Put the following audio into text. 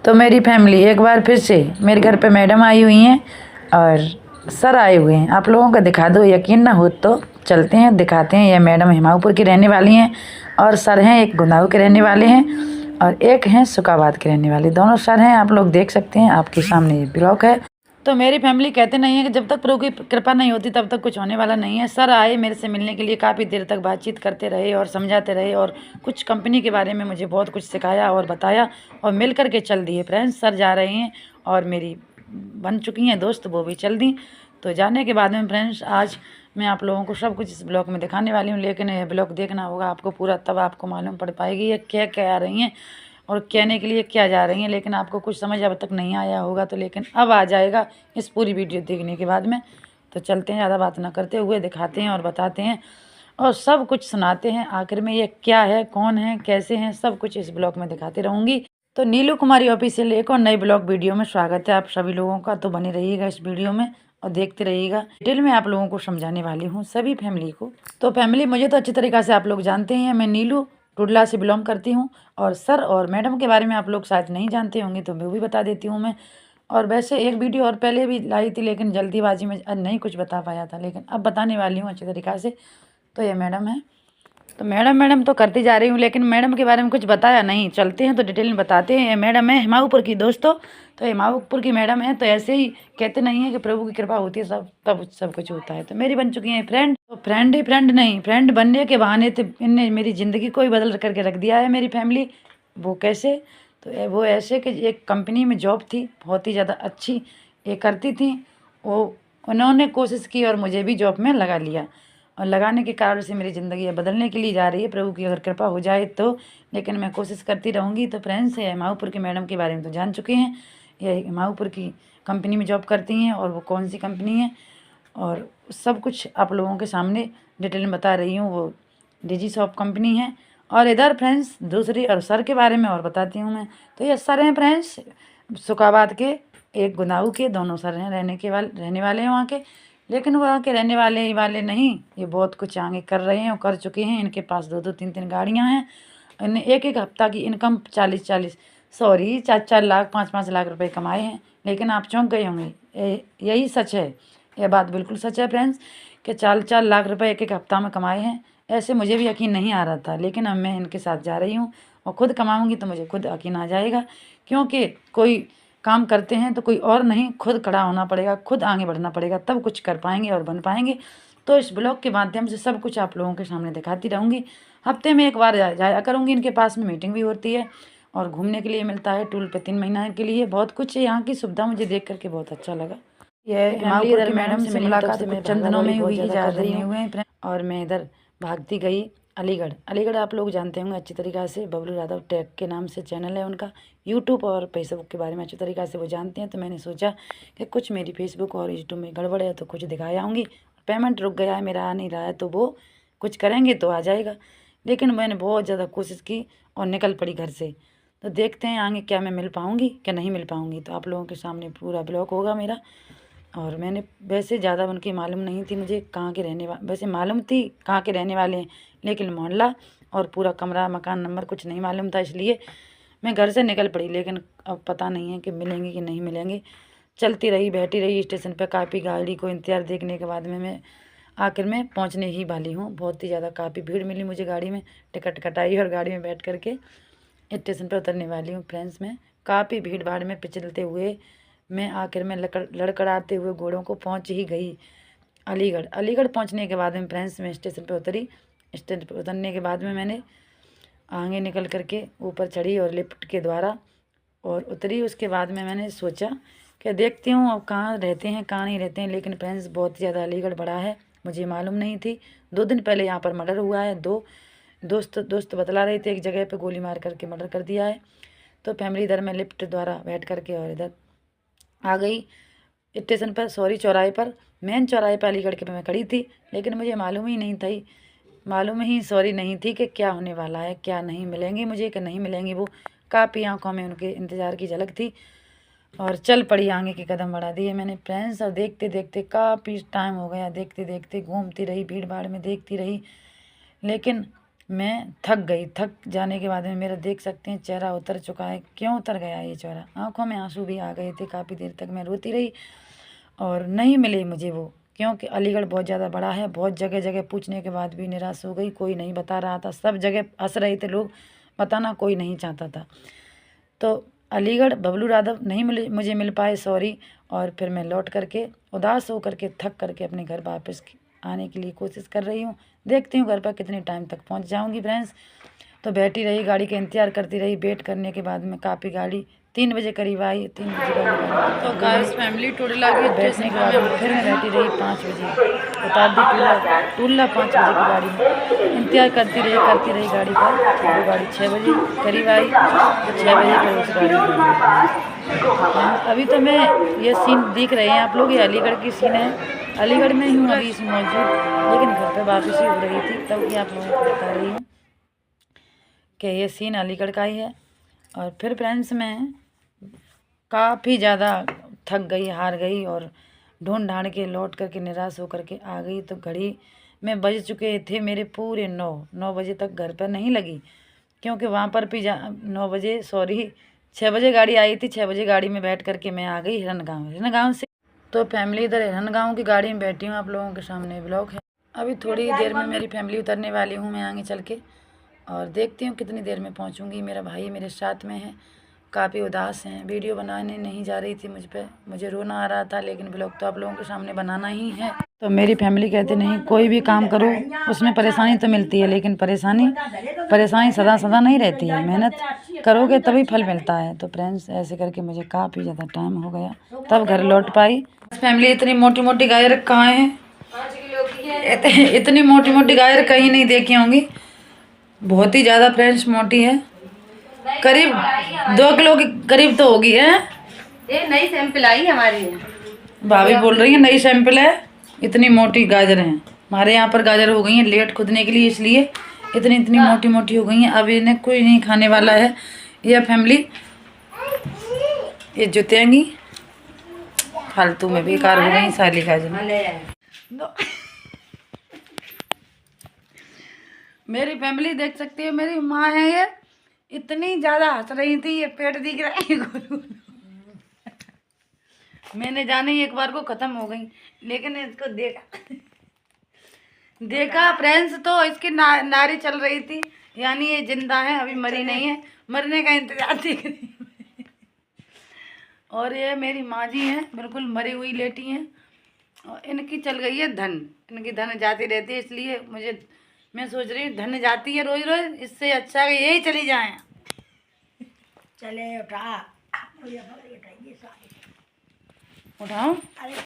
तो मेरी फैमिली एक बार फिर से मेरे घर पे मैडम आई हुई हैं और सर आए हुए हैं। आप लोगों को दिखा दो, यकीन ना हो तो चलते हैं दिखाते हैं। ये मैडम हिमाऊपुर की रहने वाली हैं और सर हैं एक गुंदाऊ के रहने वाले हैं और एक हैं सुकाबाद के रहने वाले। दोनों सर हैं, आप लोग देख सकते हैं, आपके सामने ये ब्लॉग है। तो मेरी फैमिली कहते नहीं है कि जब तक प्रभु की कृपा नहीं होती तब तक कुछ होने वाला नहीं है। सर आए मेरे से मिलने के लिए, काफ़ी देर तक बातचीत करते रहे और समझाते रहे और कुछ कंपनी के बारे में मुझे बहुत कुछ सिखाया और बताया और मिल कर के चल दिए फ्रेंड्स। सर जा रहे हैं और मेरी बन चुकी हैं दोस्त, वो भी चल दी। तो जाने के बाद में फ्रेंड्स आज मैं आप लोगों को सब कुछ इस ब्लॉग में दिखाने वाली हूँ, लेकिन यह ब्लॉग देखना होगा आपको पूरा, तब आपको मालूम पड़ पाएगी ये क्या क्या आ रही हैं और कहने के लिए क्या जा रही हैं। लेकिन आपको कुछ समझ अब तक नहीं आया होगा तो, लेकिन अब आ जाएगा इस पूरी वीडियो देखने के बाद में। तो चलते हैं, ज़्यादा बात ना करते हुए दिखाते हैं और बताते हैं और सब कुछ सुनाते हैं। आखिर में ये क्या है, कौन है, कैसे हैं, सब कुछ इस ब्लॉग में दिखाती रहूँगी। तो नीलू कुमारी ऑफिशियल एक और नई ब्लॉग वीडियो में स्वागत है आप सभी लोगों का। तो बने रहिएगा इस वीडियो में और देखते रहिएगा। डिटेल में आप लोगों को समझाने वाली हूँ सभी फैमिली को। तो फैमिली मुझे तो अच्छी तरीक़ा से आप लोग जानते हैं, मैं नीलू टुडला से बिलोंग करती हूँ और सर और मैडम के बारे में आप लोग शायद नहीं जानते होंगे तो वो भी बता देती हूँ मैं। और वैसे एक वीडियो और पहले भी लाई थी लेकिन जल्दीबाजी में नहीं कुछ बता पाया था, लेकिन अब बताने वाली हूँ अच्छी तरीक़ा से। तो ये मैडम है, तो मैडम तो करती जा रही हूँ लेकिन मैडम के बारे में कुछ बताया नहीं। चलते हैं तो डिटेल में बताते हैं। ये मैडम है हिमाऊपुर की दोस्तों, तो हिमाऊपुर की मैडम है। तो ऐसे ही कहते नहीं है कि प्रभु की कृपा होती है सब तब सब कुछ होता है। तो मेरी बन चुकी है फ्रेंड। तो फ्रेंड ही फ्रेंड नहीं, फ्रेंड बनने के बहाने तो इनने मेरी ज़िंदगी को ही बदल करके रख दिया है मेरी फैमिली। वो कैसे, तो वो ऐसे कि एक कंपनी में जॉब थी बहुत ही ज़्यादा अच्छी ये करती थी, वो उन्होंने कोशिश की और मुझे भी जॉब में लगा लिया और लगाने के कारण से मेरी ज़िंदगी बदलने के लिए जा रही है, प्रभु की अगर कृपा हो जाए तो। लेकिन मैं कोशिश करती रहूँगी। तो फ्रेंड्स ये हिमाऊपुर के मैडम के बारे में तो जान चुके हैं, ये हिमाऊपुर की कंपनी में जॉब करती हैं और वो कौन सी कंपनी है और सब कुछ आप लोगों के सामने डिटेल में बता रही हूँ। वो डिजी शॉप कंपनी है। और इधर फ्रेंड्स दूसरी और सर के बारे में और बताती हूँ मैं। तो ये सर हैं फ्रेंड्स सुकाबाद के, एक गुनाऊ के, दोनों सर हैं रहने वाले हैं वहाँ के। लेकिन वहाँ के रहने वाले नहीं, ये बहुत कुछ आगे कर रहे हैं और कर चुके हैं। इनके पास 2-2 3-3 गाड़ियाँ हैं। इन्हें एक हफ्ता की इनकम 4-4 लाख 5-5 लाख रुपए कमाए हैं। लेकिन आप चौंक गए होंगे, यही सच है, यह बात बिल्कुल सच है फ्रेंड्स कि 4-4 लाख रुपए एक हफ्ता में कमाए हैं। ऐसे मुझे भी यकीन नहीं आ रहा था, लेकिन अब मैं इनके साथ जा रही हूँ और ख़ुद कमाऊँगी तो मुझे खुद यकीन आ जाएगा। क्योंकि कोई काम करते हैं तो कोई और नहीं, खुद खड़ा होना पड़ेगा, खुद आगे बढ़ना पड़ेगा, तब कुछ कर पाएंगे और बन पाएंगे। तो इस ब्लॉग के माध्यम से सब कुछ आप लोगों के सामने दिखाती रहूँगी। हफ्ते में एक बार जाया करूँगी, इनके पास में मीटिंग भी होती है और घूमने के लिए मिलता है टूर पे 3 महीना के लिए। बहुत कुछ है यहाँ की सुविधा, मुझे देख करके बहुत अच्छा लगा। यह हिमाऊपुर की मैडम से मुलाकात कुछ चंद दिनों में हुई, जा रही हुए हैं और मैं इधर भागती गई अलीगढ़। आप लोग जानते होंगे अच्छी तरीक़ा से, बबलू यादव टेक के नाम से चैनल है उनका, यूट्यूब और फेसबुक के बारे में अच्छी तरीक़ा से वो जानते हैं। तो मैंने सोचा कि कुछ मेरी फेसबुक और यूट्यूब में गड़बड़ है तो कुछ दिखाया आऊँगी। पेमेंट रुक गया है मेरा, आ नहीं रहा है, तो वो कुछ करेंगे तो आ जाएगा। लेकिन मैंने बहुत ज़्यादा कोशिश की और निकल पड़ी घर से। तो देखते हैं आगे क्या मैं मिल पाऊँगी क्या नहीं मिल पाऊँगी। तो आप लोगों के सामने पूरा ब्लॉग होगा मेरा। और मैंने वैसे ज़्यादा उनकी मालूम नहीं थी मुझे कहाँ के वैसे मालूम थी कहाँ के रहने वाले हैं, लेकिन मोहल्ला और पूरा कमरा मकान नंबर कुछ नहीं मालूम था, इसलिए मैं घर से निकल पड़ी। लेकिन अब पता नहीं है कि मिलेंगे कि नहीं मिलेंगे। चलती रही बैठी रही स्टेशन पर, काफ़ी गाड़ी को इंतज़ार देखने के बाद में मैं आखिर में पहुंचने ही वाली हूँ। बहुत ही ज़्यादा काफ़ी भीड़ मिली मुझे गाड़ी में, टिकट कटाई और गाड़ी में बैठ करके स्टेशन पर उतरने वाली हूँ फ्रेंड्स। में काफ़ी भीड़ भाड़ में पिछलते हुए मैं आखिर में लड़खड़ाते हुए घोड़ों को पहुंच ही गई अलीगढ़ पहुंचने के बाद में फ्रेंड्स में स्टेशन पर उतरी। स्टेशन पर उतरने के बाद में मैंने आगे निकल करके ऊपर चढ़ी और लिफ्ट के द्वारा और उतरी। उसके बाद में मैंने सोचा कि देखती हूँ अब कहाँ रहते हैं कहाँ नहीं रहते हैं। लेकिन फ्रेंड्स बहुत ज़्यादा अलीगढ़ बड़ा है, मुझे मालूम नहीं थी। 2 दिन पहले यहाँ पर मर्डर हुआ है। 2 दोस्त बतला रहे थे एक जगह पे गोली मार करके मर्डर कर दिया है। तो फैमिली इधर मैं लिफ्ट द्वारा बैठ करके और इधर आ गई स्टेशन पर, सॉरी चौराहे पर, मेन चौराहे पर अलीगढ़ के पे मैं खड़ी थी। लेकिन मुझे मालूम ही सॉरी नहीं थी कि क्या होने वाला है, क्या नहीं मिलेंगी मुझे कि नहीं मिलेंगी। वो काफ़ी आंखों में उनके इंतज़ार की झलक थी और चल पड़ी, आगे के कदम बढ़ा दिए मैंने फ्रेंड्स। और देखते देखते काफ़ी टाइम हो गया, देखते देखते घूमती रही, भीड़ भाड़ में देखती रही। लेकिन मैं थक गई। थक जाने के बाद में मेरा देख सकते हैं चेहरा उतर चुका है। क्यों उतर गया ये चेहरा? आंखों में आंसू भी आ गए थे। काफ़ी देर तक मैं रोती रही और नहीं मिले मुझे वो, क्योंकि अलीगढ़ बहुत ज़्यादा बड़ा है। बहुत जगह जगह पूछने के बाद भी निराश हो गई। कोई नहीं बता रहा था, सब जगह हंस रहे थे लोग, बताना कोई नहीं चाहता था। तो अलीगढ़ बबलू राघव नहीं मिले, मुझे मिल पाए, सॉरी। और फिर मैं लौट करके उदास हो करके थक करके अपने घर वापस आने के लिए कोशिश कर रही हूँ। देखती हूँ घर पर कितने टाइम तक पहुँच जाऊँगी फ्रेंड्स। तो बैठी रही, गाड़ी का इंतज़ार करती रही। वेट करने के बाद में काफ़ी गाड़ी 3 बजे करीब आई। 3 बजे गाड़ी तो गाइस फैमिली टूडला की बैठने के बाद में फिर मैं बैठी रही 5 बजे। उतार दी टूडला 5 बजे की गाड़ी में। इंतज़ार करती रही गाड़ी का। वो गाड़ी 6 बजे करीब आई, तो 6 बजे पर उस गाड़ी में अभी तो मैं ये सीन देख रहे हैं आप लोग, ये अलीगढ़ की सीन है। अलीगढ़ में हूँ अभी इस मौजूद, लेकिन घर पर वापसी हो रही थी तब कि आप लोगों को बता रही हूँ कि ये सीन अलीगढ़ का ही है। और फिर फ्रेंड्स मैं काफ़ी ज़्यादा थक गई, हार गई और ढूंढ ढांड के लौट करके निराश होकर के आ गई। तो घड़ी में बज चुके थे मेरे पूरे 9 बजे तक घर पर नहीं लगी, क्योंकि वहाँ पर भी 9 बजे, सॉरी 6 बजे गाड़ी आई थी। 6 बजे गाड़ी में बैठ करके मैं आ गई हिरन गाँव से। तो फैमिली इधर हिरन गाँव की गाड़ी में बैठी हूँ, आप लोगों के सामने ब्लॉग है। अभी थोड़ी देर में मेरी फैमिली उतरने वाली हूँ मैं आगे चल के, और देखती हूँ कितनी देर में पहुँचूँगी। मेरा भाई मेरे साथ में है, काफ़ी उदास हैं। वीडियो बनाने नहीं जा रही थी मुझ पे, मुझे रोना आ रहा था, लेकिन ब्लॉग तो आप लोगों के सामने बनाना ही है। तो मेरी फैमिली कहती नहीं, कोई भी काम करो उसमें परेशानी तो मिलती है, लेकिन परेशानी सदा नहीं रहती है। मेहनत करोगे तभी फल मिलता है। तो फ्रेंड्स ऐसे करके मुझे काफ़ी ज़्यादा टाइम हो गया, तब घर लौट पाई। फैमिली इतनी मोटी मोटी गाय कहाँ है? इतनी मोटी मोटी गाय कहीं नहीं देखी होंगी, बहुत ही ज़्यादा फ्रेंड्स मोटी है। करीब 2 किलो की करीब तो होगी है। ये नई सैंपल आई हमारी, भाभी बोल रही है नई सैंपल है। इतनी मोटी गाजर हैं हमारे यहाँ पर। गाजर हो गई हैं लेट खुदने के लिए, इसलिए इतनी मोटी मोटी हो गई हैं। अब इन्हें कोई नहीं खाने वाला है। यह फैमिली ये जुतेंगी, फालतू में बेकार हो गई सारी गाजर। मेरी फैमिली देख सकती है, मेरी माँ है ये, इतनी ज़्यादा हंस रही थी, ये पेट दिख रहा है मैंने जाने ही एक बार को ख़त्म हो गई, लेकिन इसको देखा फ्रेंड्स, तो इसकी नारी चल रही थी, यानी ये जिंदा है, अभी मरी नहीं है, मरने का इंतजार देख रही है। और ये मेरी माँ जी हैं, बिल्कुल मरी हुई लेटी हैं, और इनकी चल गई है धन। इनकी धन जाती रहती है, इसलिए मैं सोच रही हूँ धन जाती है रोज रोज, इससे अच्छा है यही चली जाए। चले उठाओ।